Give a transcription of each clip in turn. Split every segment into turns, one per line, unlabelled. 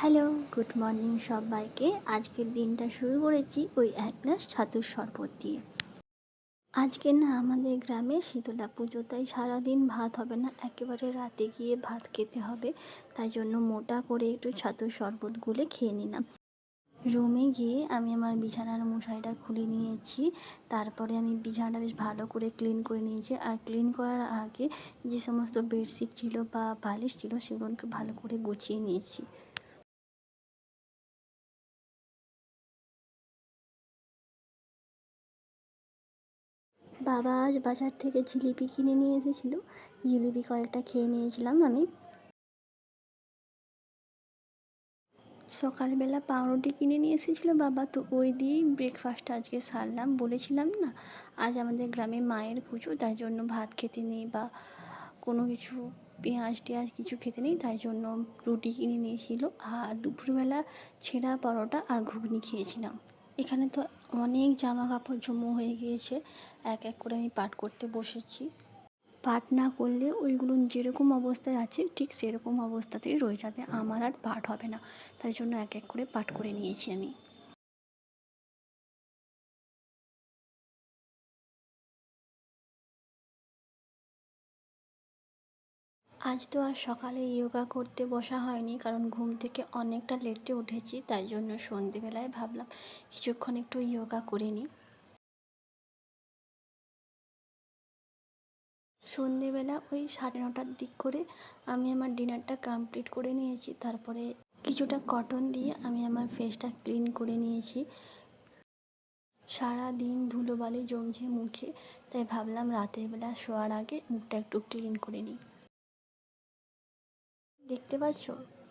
Hello, good morning সবাইকে। আজকের দিনটা শুরু করেছি ওই এক গ্লাস ছাতুর শরবত দিয়ে। আজকে না আমাদের গ্রামে শীতলা পুজো, তাই সারাদিন ভাত হবে না, একেবারে রাতে গিয়ে ভাত খেতে হবে। তাই জন্য মোটা করে একটু ছাতুর শরবত গুলে খেয়ে নিলাম। রুমে গিয়ে আমি আমার বিছানার মশারিটা খুলে নিয়েছি। তারপরে আমি বিছানাটা বেশ ভালো করে ক্লিন করে নিয়েছি। আর ক্লিন করার আগে যে সমস্ত বেডশিট ছিল বা বালিশ ছিল সেগুলোকে ভালো করে গুছিয়ে নিয়েছি। বাবা আজ বাজার থেকে জিলিপি কিনে নিয়ে এসেছিলো। জিলিপি কয়েকটা খেয়ে নিয়েছিলাম আমি। সকালবেলা পাউরুটি কিনে নিয়ে এসেছিলো বাবা, তো ওই দিয়েই ব্রেকফাস্টটা আজকে সারলাম। বলেছিলাম না আজ আমাদের গ্রামে মায়ের পুজো, তাই জন্য ভাত খেতে নেই বা কোনো কিছু পেঁয়াজ টেঁয়াজ কিছু খেতে নেই, তাই জন্য রুটি কিনে নিয়েছিল। আর দুপুরবেলা ছেঁড়া পরোটা আর ঘুগনি খেয়েছিলাম। এখানে তো অনেক জামা কাপড় জমা হয়ে গিয়েছে, এক এক করে আমি পাট করতে বসেছি। পাঠ না করলে ওইগুলো যেরকম অবস্থায় আছে ঠিক সেরকম অবস্থাতেই রয়ে যাবে, আমার আর পাঠ হবে না। তাই জন্য এক এক করে পাঠ করে নিয়েছি আমি। আজ তো আর সকালে যোগা করতে বসা হয়নি, কারণ ঘুম থেকে অনেকটা লেটে উঠেছি, তাই জন্য সন্ধেবেলায় ভাবলাম কিছুক্ষণ একটু যোগা করে নিই। সন্ধেবেলা ওই 9:30টার দিক করে আমি আমার ডিনারটা কমপ্লিট করে নিয়েছি। তারপরে কিছুটা কটন দিয়ে আমি আমার ফেসটা ক্লিন করে নিয়েছি। সারা দিন ধুলোবালি জমছে মুখে, তাই ভাবলাম রাতের বেলা শোয়ার আগে মুখটা একটু ক্লিন করে নিই। দেখতে পাচ্ছ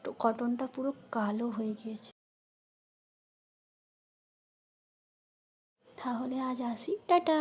তো কটনটা পুরো কালো হয়ে গিয়েছে। তাহলে আজ আসি, টাটা।